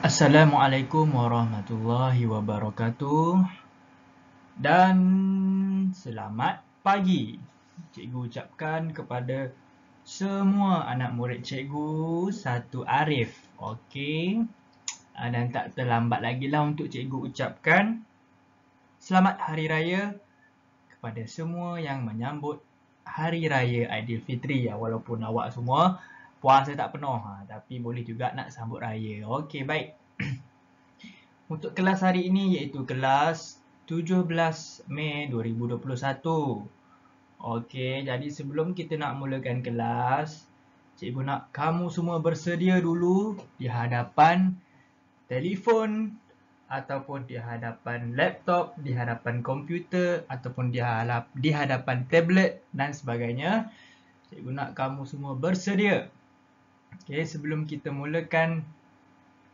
Assalamualaikum warahmatullahi wabarakatuh dan selamat pagi. Cikgu ucapkan kepada semua anak murid cikgu satu Arif. Okey. Dan tak terlambat lagi lah untuk cikgu ucapkan selamat hari raya kepada semua yang menyambut hari raya Aidilfitri. Walaupun awak semua puasa tak penuh, tapi boleh juga nak sambut raya. Okey, baik. Untuk kelas hari ini iaitu kelas 17 Mei 2021. Okey, jadi sebelum kita nak mulakan kelas, cikgu nak kamu semua bersedia dulu di hadapan telefon ataupun di hadapan laptop, di hadapan komputer ataupun di hadapan tablet dan sebagainya. Cikgu nak kamu semua bersedia. Okey, sebelum kita mulakan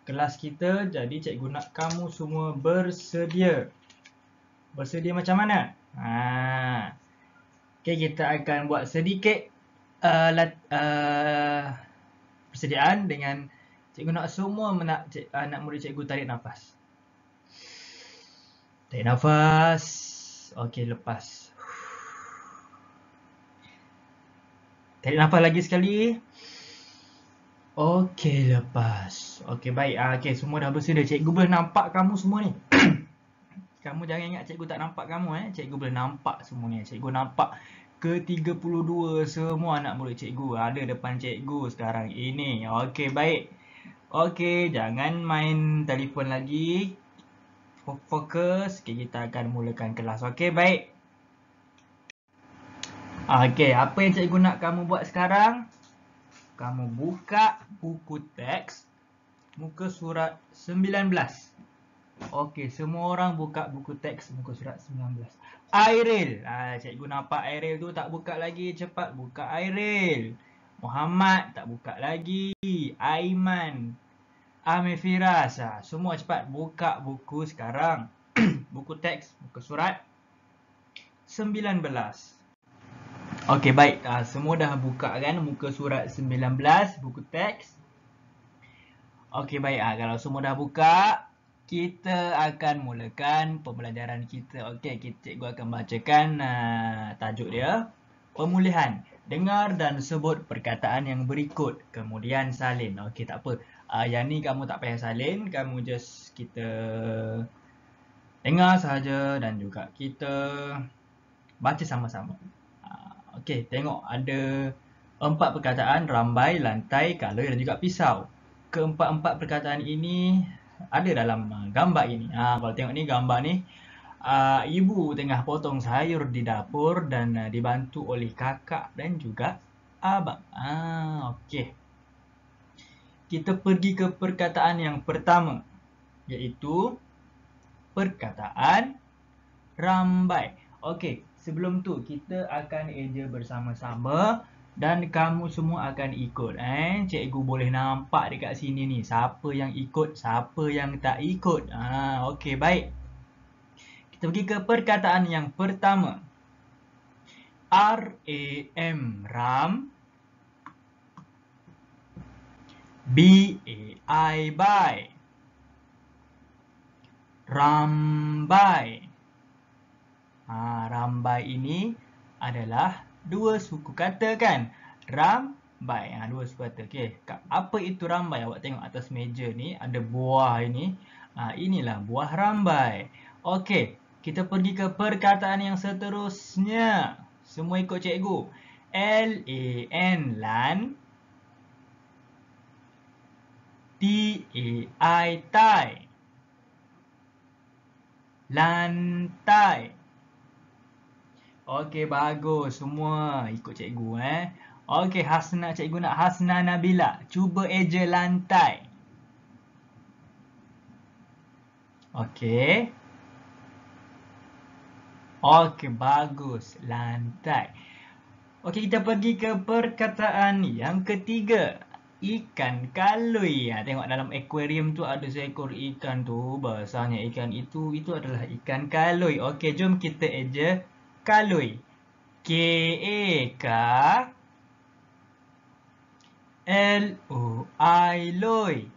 kelas kita, jadi cikgu nak kamu semua bersedia. Bersedia macam mana? Okey, kita akan buat sedikit persediaan dengan cikgu nak semua anak murid cikgu tarik nafas. Tarik nafas. Okey, lepas. Tarik nafas lagi sekali. Okey, lepas. Okey, baik. Okey, semua dah bersedia. Cikgu boleh nampak kamu semua ni. Kamu jangan ingat cikgu tak nampak kamu. Cikgu boleh nampak semua ni. Cikgu nampak ke-32 semua anak murid cikgu ada depan cikgu sekarang ini. Okey, baik. Okey, jangan main telefon lagi. Fokus. Okey, kita akan mulakan kelas. Okey, baik. Okey, apa yang cikgu nak kamu buat sekarang? Kamu buka buku teks muka surat 19. Okey, semua orang buka buku teks muka surat 19. Airil. Cikgu nampak Airil tu tak buka lagi. Cepat buka Airil. Muhammad tak buka lagi. Aiman. Amir Firas. Semua cepat buka buku sekarang. Buku teks muka surat 19. Okey, baik. Semua dah buka kan muka surat 19 buku teks. Okey, baik. Kalau semua dah buka, kita akan mulakan pembelajaran kita. Okey, cikgu akan bacakan tajuk dia. Pemulihan. Dengar dan sebut perkataan yang berikut. Kemudian salin. Okey, tak apa. Yang ni kamu tak payah salin. Kamu just kita dengar sahaja dan juga kita baca sama-sama. Okey, tengok ada 4 perkataan: rambai, lantai, kaloi dan juga pisau. Keempat-empat perkataan ini ada dalam gambar ini. Kalau tengok ni gambar ni, ibu tengah potong sayur di dapur dan dibantu oleh kakak dan juga abang. Okey. Kita pergi ke perkataan yang pertama, iaitu perkataan rambai. Okey, sebelum tu kita akan eja bersama-sama dan kamu semua akan ikut. Cikgu boleh nampak dekat sini ni siapa yang ikut, siapa yang tak ikut. Okey, baik. Kita pergi ke perkataan yang pertama. RAM, ram. BAI, bai. Rambai. Rambai ini adalah dua suku kata kan? Rambai. Dua suku kata. Okey, apa itu rambai? Awak tengok atas meja ni ada buah ini. Inilah buah rambai. Okey, kita pergi ke perkataan yang seterusnya. Semua ikut cikgu. LAN, lan. TAI, tai. Lantai. Okey, bagus. Semua ikut cikgu. Okey, Hasna, cikgu nak Hasna Nabila. Cuba eja lantai. Okey. Okey, bagus. Lantai. Okey, kita pergi ke perkataan yang ketiga. Ikan kalui. Tengok dalam akuarium tu ada seekor ikan tu. Bahasanya ikan itu adalah ikan kalui. Okey, jom kita eja kalui. KALOI, loi.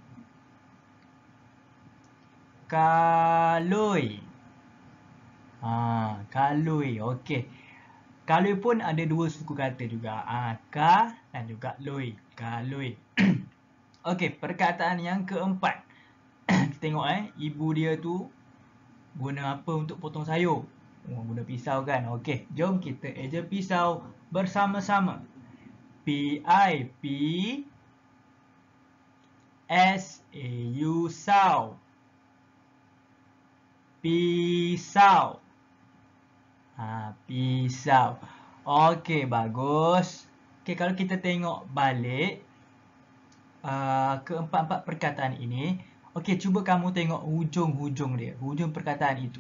Kalui. Kalui. Okey. Kalui pun ada dua suku kata juga. Ka dan juga lui. Kalui. Okey, perkataan yang keempat. Kita tengok ibu dia tu guna apa untuk potong sayur? Guna pisau kan? Okey, jom kita eja pisau bersama-sama. P-I-P S-A-U Sau. Pisau. Pisau. Okey, bagus. Okey, kalau kita tengok balik keempat-empat perkataan ini, okey, cuba kamu tengok hujung-hujung dia, hujung perkataan itu.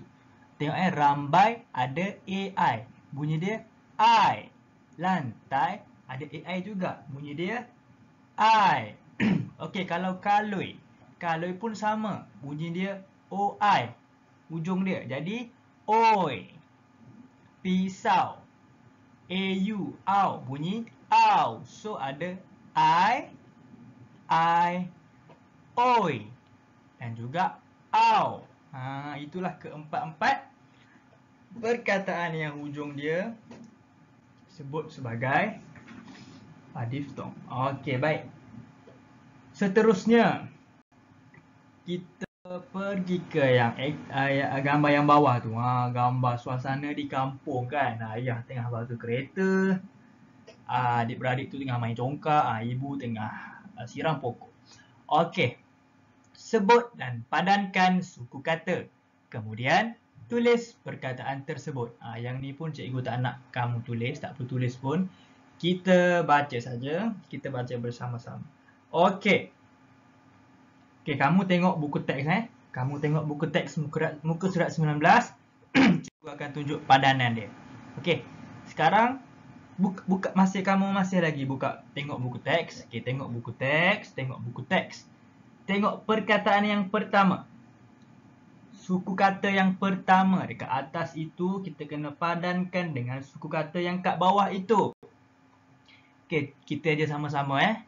Tengok rambai ada AI, bunyi dia I. Lantai ada AI juga, bunyi dia I. Okey, kalau kalui, kalui pun sama, bunyi dia OI, hujung dia. Jadi oi. Pisau, AU, au, bunyi au. So ada I, oi dan juga au. Itulah keempat-empat perkataan yang hujung dia sebut sebagai diftong. Okey, baik. Seterusnya kita pergi ke yang gambar yang bawah tu. Gambar suasana di kampung kan. Ayah tengah basuh kereta. Adik-beradik tu tengah main congkak. Ibu tengah siram pokok. Okey. Sebut dan padankan suku kata. Kemudian tulis perkataan tersebut. Yang ni pun cikgu tak nak kamu tulis, tak perlu tulis pun. Kita baca saja, kita baca bersama-sama. Okey. Okey, kamu tengok buku teks Kamu tengok buku teks muka surat 19. Cikgu akan tunjuk padanan dia. Okey. Sekarang kamu masih lagi buka tengok buku teks. Okey, tengok buku teks, tengok buku teks. Tengok perkataan yang pertama. Suku kata yang pertama dekat atas itu kita kena padankan dengan suku kata yang kat bawah itu. Okey, kita aja sama-sama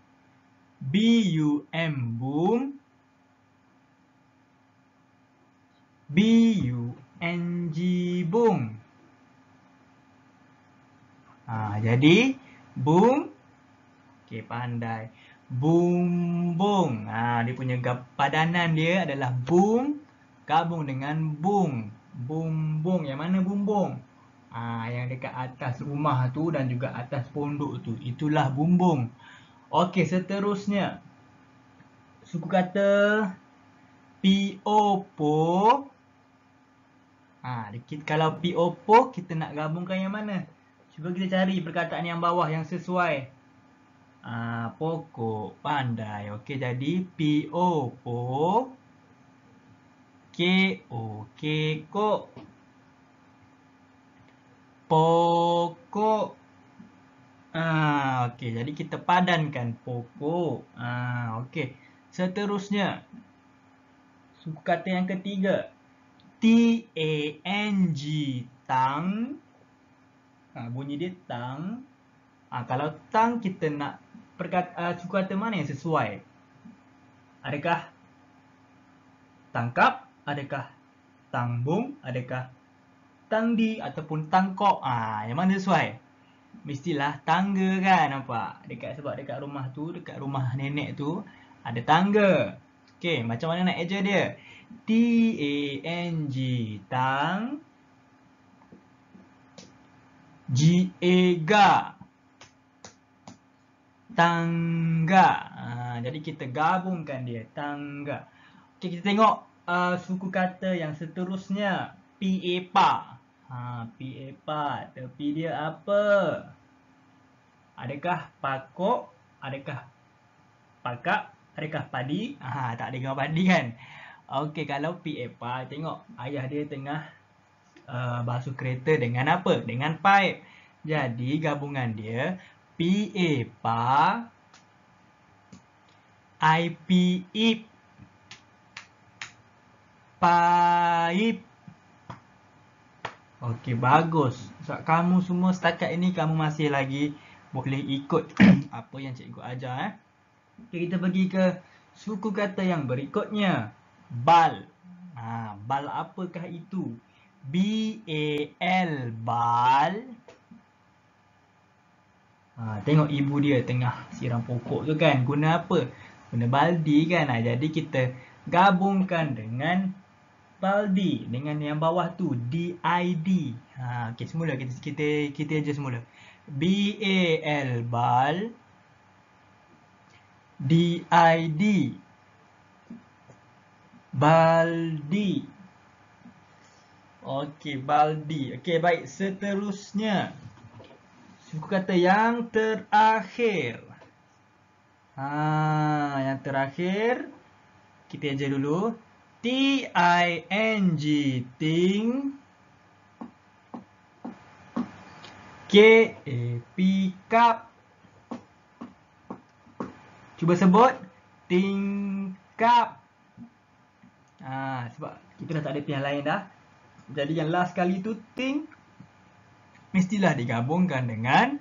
B-U-M boom. B-U-N-G boom. Jadi boom. Okey, pandai. Bumbung. Dia punya padanan dia adalah boom gabung dengan bung. Bumbung. Yang mana bumbung? Yang dekat atas rumah tu dan juga atas pondok tu. Itulah bumbung. Okey, seterusnya. Suku kata P-O-Po. Kalau P-O-Po, kita nak gabungkan yang mana? Cuba kita cari perkataan yang bawah yang sesuai. Pokok, pandai. Okey, jadi P-O-Po. K-O, kekok. Pokok. Okey, jadi kita padankan pokok. Okey. Seterusnya. Suku kata yang ketiga. T-A-N-G, tang. Bunyi dia tang. Kalau tang kita nak suku kata mana yang sesuai? Adakah tangkap? Adakah tangbung? Adakah tangdi ataupun tangkok? Yang mana sesuai? Mestilah tangga kan, nampak? Sebab dekat rumah tu, dekat rumah nenek tu ada tangga. Okey, macam mana nak eja dia? T-A-N-G, tang. G-A, ga. Tangga. Jadi kita gabungkan dia, tangga. Okey, kita tengok suku kata yang seterusnya. P-A-Pa. P-A-Pa. Tepi dia apa? Adakah pakok? Adakah pakak? Adakah padi? Tak ada gambar padi kan? Okey, kalau P-A-Pa, tengok ayah dia tengah basuh kereta dengan apa? Dengan pipe. Jadi gabungan dia P-A-Pa, I-P-I-P, pipe. Okey, bagus. So, kamu semua setakat ini kamu masih lagi boleh ikut apa yang cikgu ajar. Okey, kita pergi ke suku kata yang berikutnya. Bal. Bal apakah itu? B-A-L, bal. Tengok ibu dia tengah siram pokok tu kan. Guna apa? Guna baldi kan. Jadi kita gabungkan dengan baldi. Dengan yang bawah tu, D-I-D. Okay, semula kita aja semula. B-A-L, bal. D-I-D, baldi. Okey, baldi. Okey, baik. Seterusnya, suku kata yang terakhir. Yang terakhir kita aja dulu. T-I-N-G, ting. K-A-P, cup. Cuba sebut tingkap. Sebab kita dah tak ada pilihan lain dah. Jadi yang last kali tu ting mestilah digabungkan dengan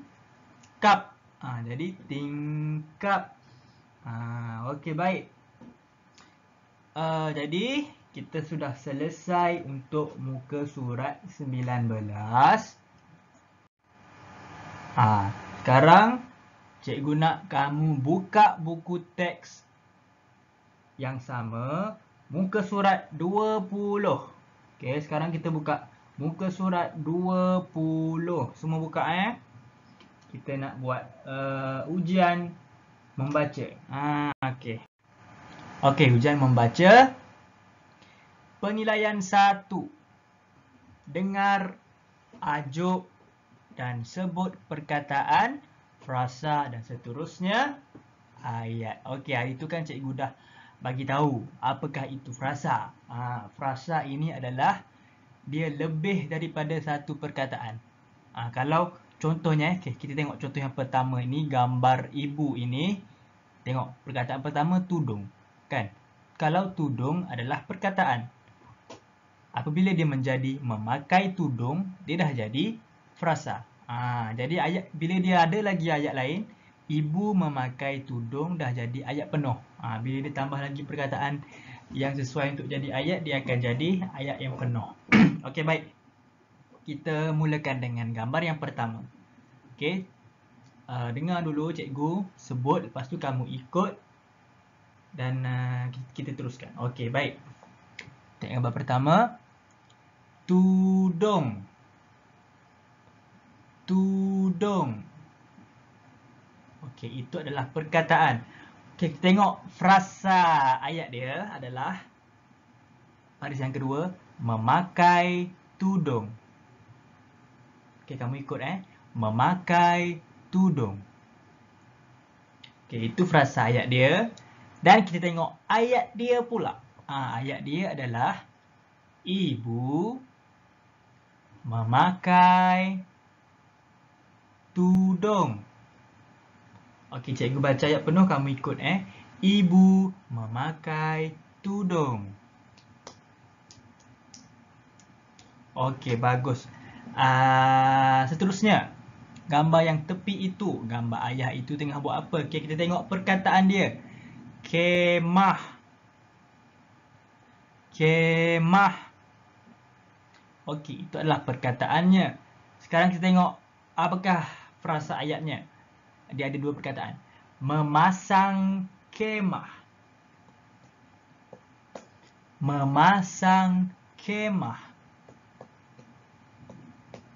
kap. Jadi tingkap. Okey, baik. Jadi kita sudah selesai untuk muka surat 19. Sekarang cikgu nak kamu buka buku teks yang sama, muka surat 20. Okey, sekarang kita buka muka surat 20. Semua buka Kita nak buat ujian membaca. Okey. Okey, ujian membaca. Penilaian 1. Dengar, ajuk dan sebut perkataan, frasa dan seterusnya ayat. Okey, hari tu kan cikgu dah bagi tahu apakah itu frasa. Frasa ini adalah dia lebih daripada satu perkataan. Kalau contohnya, kita tengok contoh yang pertama ini, gambar ibu ini. Tengok perkataan pertama tudung, kan? Kalau tudung adalah perkataan. Apabila dia menjadi memakai tudung, dia dah jadi frasa. Jadi ayat, bila dia ada lagi ayat lain, ibu memakai tudung, dah jadi ayat penuh. Bila dia tambah lagi perkataan yang sesuai untuk jadi ayat, dia akan jadi ayat yang penuh. Okey, baik. Kita mulakan dengan gambar yang pertama. Okey. Dengar dulu cikgu sebut, lepas tu kamu ikut dan kita teruskan. Okey, baik. Tengok gambar pertama. Tudung. Tudung. Okey, itu adalah perkataan. Okey, kita tengok frasa ayat dia adalah baris yang kedua, memakai tudung. Okey, kamu ikut memakai tudung. Okey, itu frasa ayat dia. Dan kita tengok ayat dia pula. Ayat dia adalah ibu memakai tudung. Okey, cikgu baca ayat penuh, kamu ikut Ibu memakai tudung. Okey, bagus. Seterusnya, gambar yang tepi itu, gambar ayah itu tengah buat apa? Okey, kita tengok perkataan dia. Kemah. Kemah. Okey, itu adalah perkataannya. Sekarang kita tengok apakah frasa ayatnya. Dia ada dua perkataan. Memasang kemah. Memasang kemah.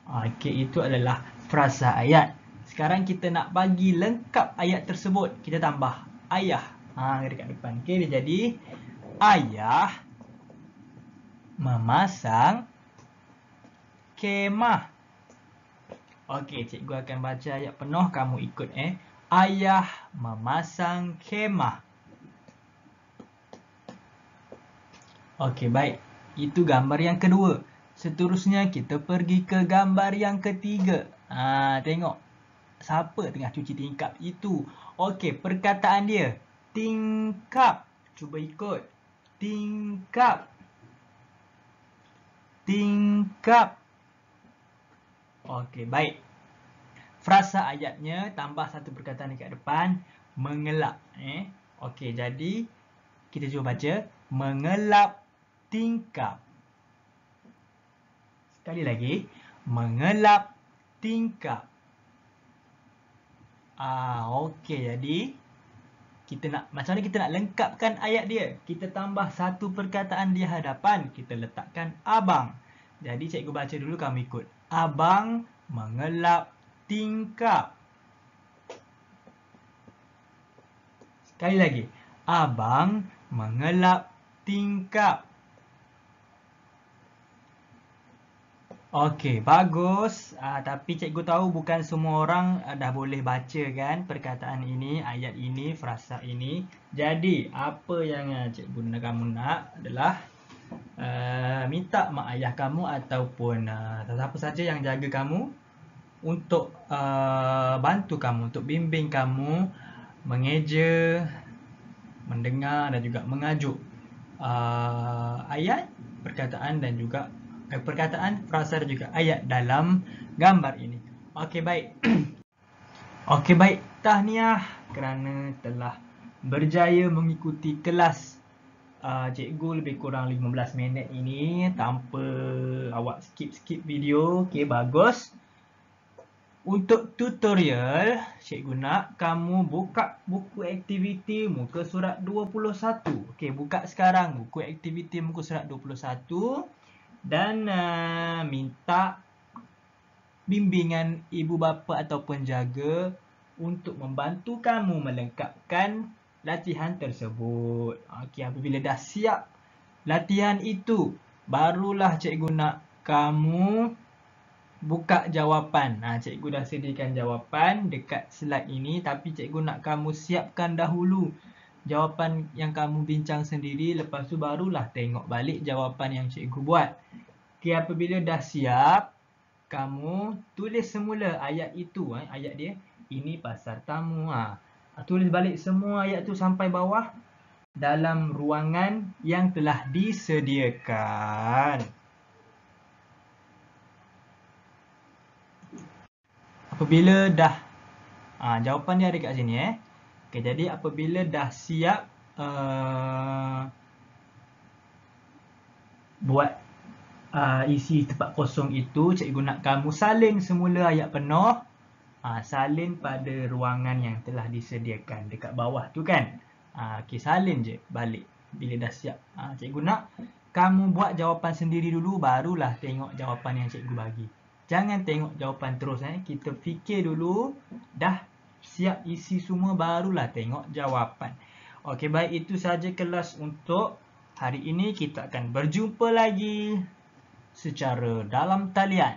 Okey, itu adalah frasa ayat. Sekarang kita nak bagi lengkap ayat tersebut. Kita tambah ayah dekat depan. Okey, dia jadi ayah memasang kemah. Okey, cikgu akan baca ayat penuh, kamu ikut Ayah memasang kemah. Okey, baik. Itu gambar yang kedua. Seterusnya kita pergi ke gambar yang ketiga. Tengok. Siapa tengah cuci tingkap itu? Okey, perkataan dia. Tingkap. Cuba ikut. Tingkap. Tingkap. Okey, baik. Frasa ayatnya tambah satu perkataan dekat depan, mengelap. Okey, jadi kita cuba baca. Mengelap tingkap. Sekali lagi, mengelap tingkap. Okey, jadi macam mana kita nak lengkapkan ayat dia? Kita tambah satu perkataan di hadapan, kita letakkan abang. Jadi cikgu baca dulu, kamu ikut. Abang mengelap tingkap. Sekali lagi, abang mengelap tingkap. Okey, bagus. Tapi cikgu tahu bukan semua orang dah boleh baca kan perkataan ini, ayat ini, frasa ini. Jadi, apa yang cikgu dan kamu nak adalah minta mak ayah kamu ataupun siapa saja yang jaga kamu untuk bantu kamu, untuk bimbing kamu mengeja, mendengar dan juga mengajuk ayat, perkataan dan juga perkataan, frasa dan juga ayat dalam gambar ini. Okey, baik. Okey, baik. Tahniah kerana telah berjaya mengikuti kelas cikgu lebih kurang 15 minit ini tanpa awak skip video. Okey, bagus. Untuk tutorial, cikgu nak kamu buka buku aktiviti muka surat 21. Okey, buka sekarang buku aktiviti muka surat 21 dan minta bimbingan ibu bapa ataupun jaga untuk membantu kamu melengkapkan latihan tersebut. Okey, apabila dah siap latihan itu, barulah cikgu nak kamu buka jawapan. Cikgu dah sediakan jawapan dekat slide ini, tapi cikgu nak kamu siapkan dahulu jawapan yang kamu bincang sendiri, lepas tu barulah tengok balik jawapan yang cikgu buat. Okey, apabila dah siap, kamu tulis semula ayat itu, ayat dia. Ini pasar tamu. Tulis balik semua ayat tu sampai bawah dalam ruangan yang telah disediakan. Apabila dah jawapan dia ada kat sini Okey, jadi apabila dah siap buat isi tempat kosong itu, cikgu nak kamu salin semula ayat penuh, salin pada ruangan yang telah disediakan dekat bawah tu kan. Okey, salin je balik bila dah siap. Cikgu nak kamu buat jawapan sendiri dulu, barulah tengok jawapan yang cikgu bagi. Jangan tengok jawapan terus. Kita fikir dulu, dah siap isi semua, barulah tengok jawapan. Okey, baik, itu saja kelas untuk hari ini. Kita akan berjumpa lagi secara dalam talian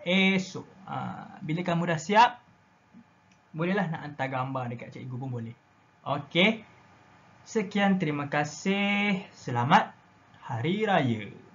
esok. Bila kamu dah siap, bolehlah nak hantar gambar dekat cikgu pun boleh. Okey, sekian, terima kasih. Selamat Hari Raya.